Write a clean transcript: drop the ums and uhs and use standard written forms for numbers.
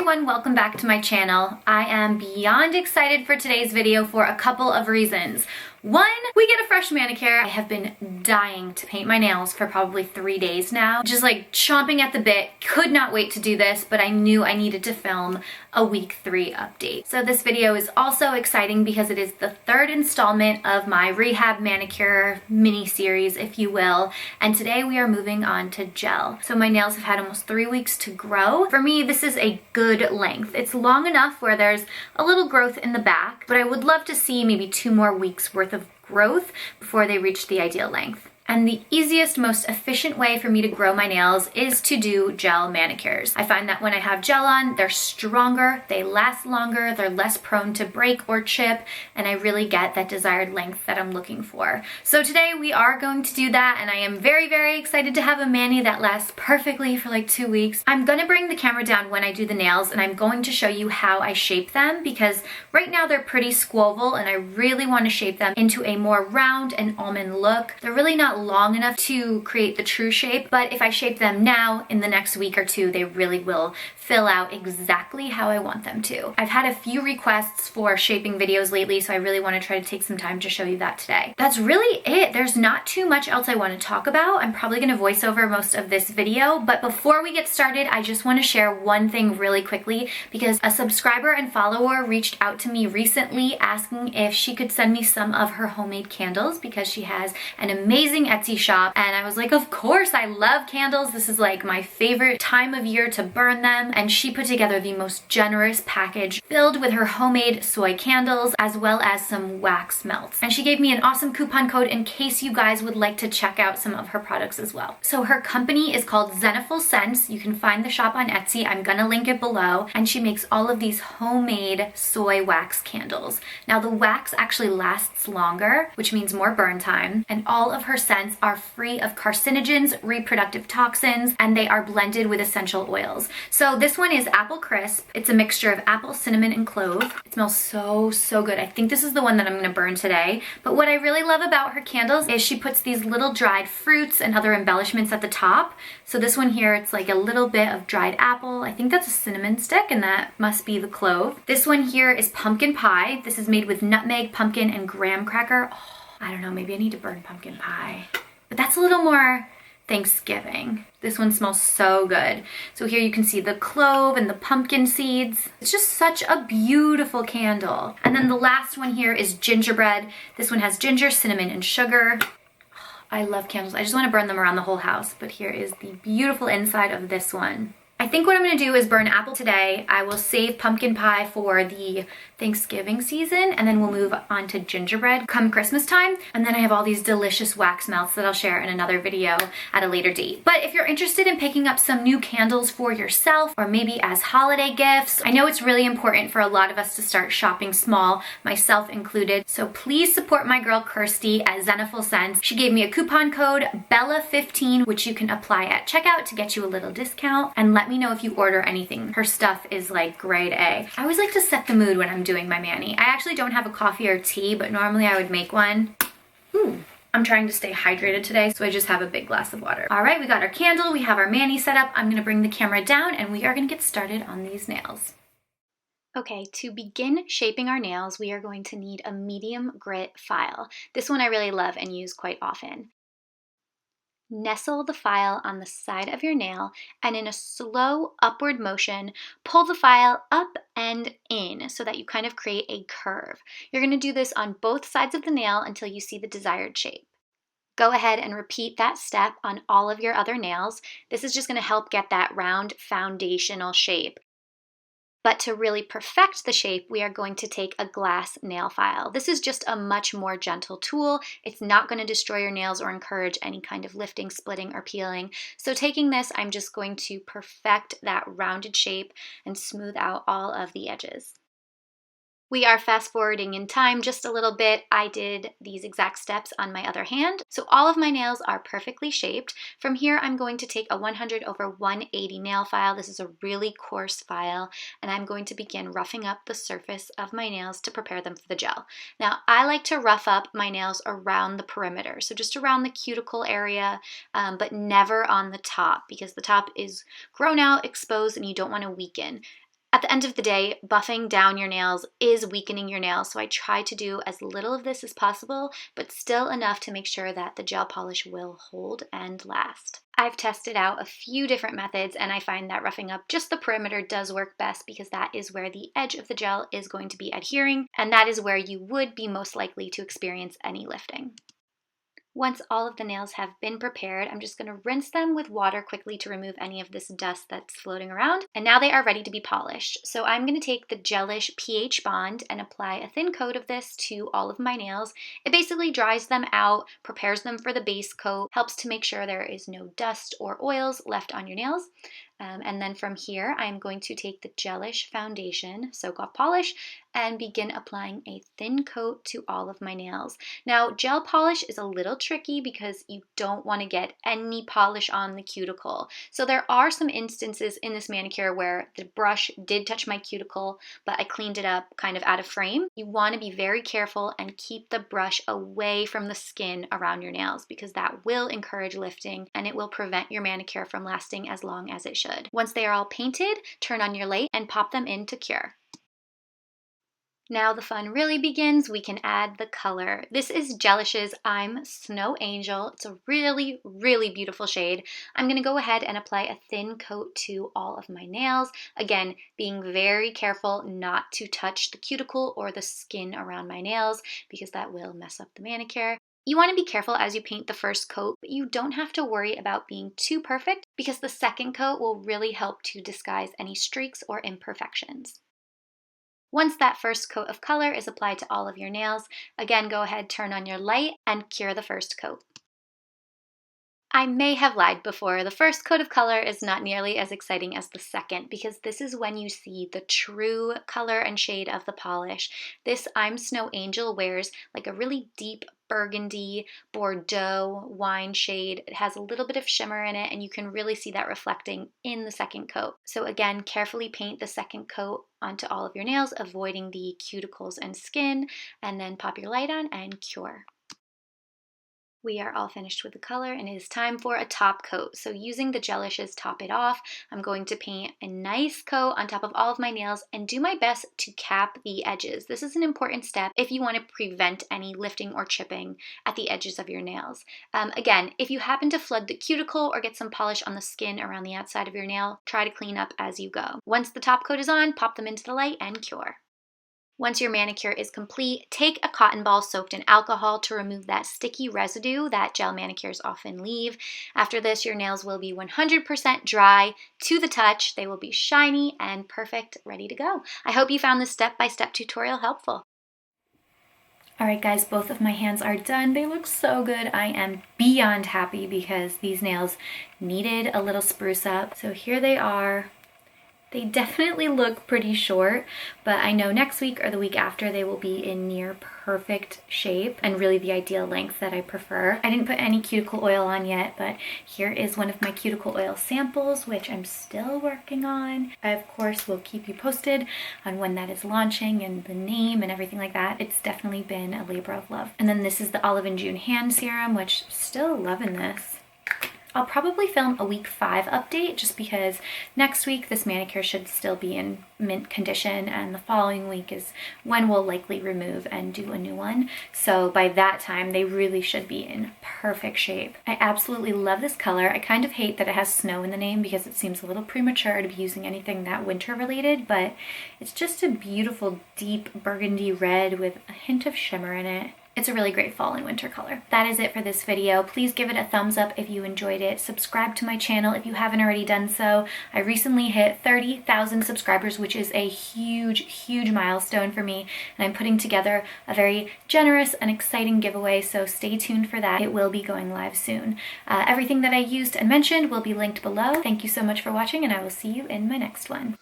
everyone, welcome back to my channel. I am beyond excited for today's video for a couple of reasons. One, we get a fresh manicure. I have been dying to paint my nails for probably 3 days now. Just like chomping at the bit. Could not wait to do this, but I knew I needed to film a week 3 update. So this video is also exciting because it is the 3rd installment of my rehab manicure mini series, if you will. And today we are moving on to gel. So my nails have had almost 3 weeks to grow. For me, this is a good length. It's long enough where there's a little growth in the back, but I would love to see maybe 2 more weeks worth of growth before they reach the ideal length. And the easiest, most efficient way for me to grow my nails is to do gel manicures. I find that when I have gel on, they're stronger, they last longer, they're less prone to break or chip, and I really get that desired length that I'm looking for. So today we are going to do that, and I am very, very excited to have a mani that lasts perfectly for like 2 weeks. I'm gonna bring the camera down when I do the nails, and I'm going to show you how I shape them because right now they're pretty squoval, and I really want to shape them into a more round and almond look. They're really not long enough to create the true shape, but if I shape them now in the next week or 2, they really will fill out exactly how I want them to. I've had a few requests for shaping videos lately, so I really want to try to take some time to show you that today. That's really it. There's not too much else I want to talk about. I'm probably going to voice over most of this video, but before we get started, I just want to share one thing really quickly because a subscriber and follower reached out to me recently asking if she could send me some of her homemade candles because she has an amazing Etsy shop, and I was like, of course, I love candles. This is like my favorite time of year to burn them, and she put together the most generous package filled with her homemade soy candles as well as some wax melts. And she gave me an awesome coupon code in case you guys would like to check out some of her products as well. So her company is called Zeniful Scents. You can find the shop on Etsy. I'm gonna link it below, and she makes all of these homemade soy wax candles. Now the wax actually lasts longer, which means more burn time, and all of her scents are free of carcinogens, reproductive toxins, and they are blended with essential oils. So this one is Apple Crisp. It's a mixture of apple, cinnamon, and clove. It smells so good. I think this is the one that I'm gonna burn today. But what I really love about her candles is she puts these little dried fruits and other embellishments at the top. So this one here, it's like a little bit of dried apple. I think that's a cinnamon stick, and that must be the clove. This one here is pumpkin pie. This is made with nutmeg, pumpkin, and graham cracker. Oh, I don't know, maybe I need to burn pumpkin pie. But that's a little more Thanksgiving. This one smells so good. So here you can see the clove and the pumpkin seeds. It's just such a beautiful candle. And then the last one here is gingerbread. This one has ginger, cinnamon, and sugar. I love candles. I just want to burn them around the whole house. But here is the beautiful inside of this one. I think what I'm going to do is burn apple today. I will save pumpkin pie for the Thanksgiving season, and then we'll move on to gingerbread come Christmas time. And then I have all these delicious wax melts that I'll share in another video at a later date. But if you're interested in picking up some new candles for yourself or maybe as holiday gifts, I know it's really important for a lot of us to start shopping small, myself included. So please support my girl Kirsty at Zeniful Scents. She gave me a coupon code BELLA15, which you can apply at checkout to get you a little discount. And let me know if you order anything. Her stuff is like grade A. I always like to set the mood when I'm doing my mani. I actually don't have a coffee or tea, but normally I would make one. I'm trying to stay hydrated today, so I just have a big glass of water. All right, we got our candle, we have our mani set up. I'm gonna bring the camera down and we are gonna get started on these nails. Okay, to begin shaping our nails, we are going to need a medium grit file. This one I really love and use quite often. Nestle the file on the side of your nail, and in a slow upward motion, pull the file up and in so that you kind of create a curve. You're going to do this on both sides of the nail until you see the desired shape. Go ahead and repeat that step on all of your other nails. This is just going to help get that round foundational shape. But to really perfect the shape, we are going to take a glass nail file. This is just a much more gentle tool. It's not going to destroy your nails or encourage any kind of lifting, splitting, or peeling. So taking this, I'm just going to perfect that rounded shape and smooth out all of the edges. We are fast forwarding in time just a little bit. I did these exact steps on my other hand. So all of my nails are perfectly shaped. From here, I'm going to take a 100/180 nail file. This is a really coarse file, and I'm going to begin roughing up the surface of my nails to prepare them for the gel. Now, I like to rough up my nails around the perimeter, so just around the cuticle area, but never on the top because the top is grown out, exposed, and you don't want to weaken. At the end of the day, buffing down your nails is weakening your nails, so I try to do as little of this as possible, but still enough to make sure that the gel polish will hold and last. I've tested out a few different methods, and I find that roughing up just the perimeter does work best because that is where the edge of the gel is going to be adhering, and that is where you would be most likely to experience any lifting. Once all of the nails have been prepared, I'm just going to rinse them with water quickly to remove any of this dust that's floating around. And now they are ready to be polished. So I'm going to take the Gelish pH Bond and apply a thin coat of this to all of my nails. It basically dries them out, prepares them for the base coat, helps to make sure there is no dust or oils left on your nails. And then from here, I'm going to take the Gelish Foundation, Soak Off Polish, and begin applying a thin coat to all of my nails. Now, gel polish is a little tricky because you don't want to get any polish on the cuticle. So there are some instances in this manicure where the brush did touch my cuticle, but I cleaned it up kind of out of frame. You want to be very careful and keep the brush away from the skin around your nails because that will encourage lifting and it will prevent your manicure from lasting as long as it should. Once they are all painted, turn on your light and pop them in to cure. Now the fun really begins. We can add the color. This is Gelish's I'm Snow Angel. It's a really, really beautiful shade. I'm going to go ahead and apply a thin coat to all of my nails. Again, being very careful not to touch the cuticle or the skin around my nails because that will mess up the manicure. You want to be careful as you paint the first coat, but you don't have to worry about being too perfect because the second coat will really help to disguise any streaks or imperfections. Once that first coat of color is applied to all of your nails, again, go ahead, turn on your light, and cure the first coat. I may have lied before. The first coat of color is not nearly as exciting as the second because this is when you see the true color and shade of the polish. This I'm Snow Angel wears like a really deep burgundy Bordeaux wine shade. It has a little bit of shimmer in it and you can really see that reflecting in the second coat. So again, carefully paint the second coat onto all of your nails, avoiding the cuticles and skin, and then pop your light on and cure. We are all finished with the color and it is time for a top coat. So using the Gelish's Top It Off, I'm going to paint a nice coat on top of all of my nails and do my best to cap the edges. This is an important step if you want to prevent any lifting or chipping at the edges of your nails. Again, if you happen to flood the cuticle or get some polish on the skin around the outside of your nail, try to clean up as you go. Once the top coat is on, pop them into the light and cure. Once your manicure is complete, take a cotton ball soaked in alcohol to remove that sticky residue that gel manicures often leave. After this, your nails will be 100% dry to the touch. They will be shiny and perfect, ready to go. I hope you found this step-by-step tutorial helpful. All right, guys, both of my hands are done. They look so good. I am beyond happy because these nails needed a little spruce up. So here they are. They definitely look pretty short, but I know next week or the week after they will be in near perfect shape and really the ideal length that I prefer. I didn't put any cuticle oil on yet, but here is one of my cuticle oil samples, which I'm still working on. I, of course, will keep you posted on when that is launching and the name and everything like that. It's definitely been a labor of love. And then this is the Olive and June hand serum, which still loving this. I'll probably film a week 5 update just because next week this manicure should still be in mint condition and the following week is when we'll likely remove and do a new one. So by that time they really should be in perfect shape. I absolutely love this color. I kind of hate that it has snow in the name because it seems a little premature to be using anything that winter related, but it's just a beautiful deep burgundy red with a hint of shimmer in it. It's a really great fall and winter color. That is it for this video. Please give it a thumbs up if you enjoyed it. Subscribe to my channel if you haven't already done so. I recently hit 30,000 subscribers, which is a huge, huge milestone for me. And I'm putting together a very generous and exciting giveaway, so stay tuned for that. It will be going live soon. Everything that I used and mentioned will be linked below. Thank you so much for watching, and I will see you in my next one.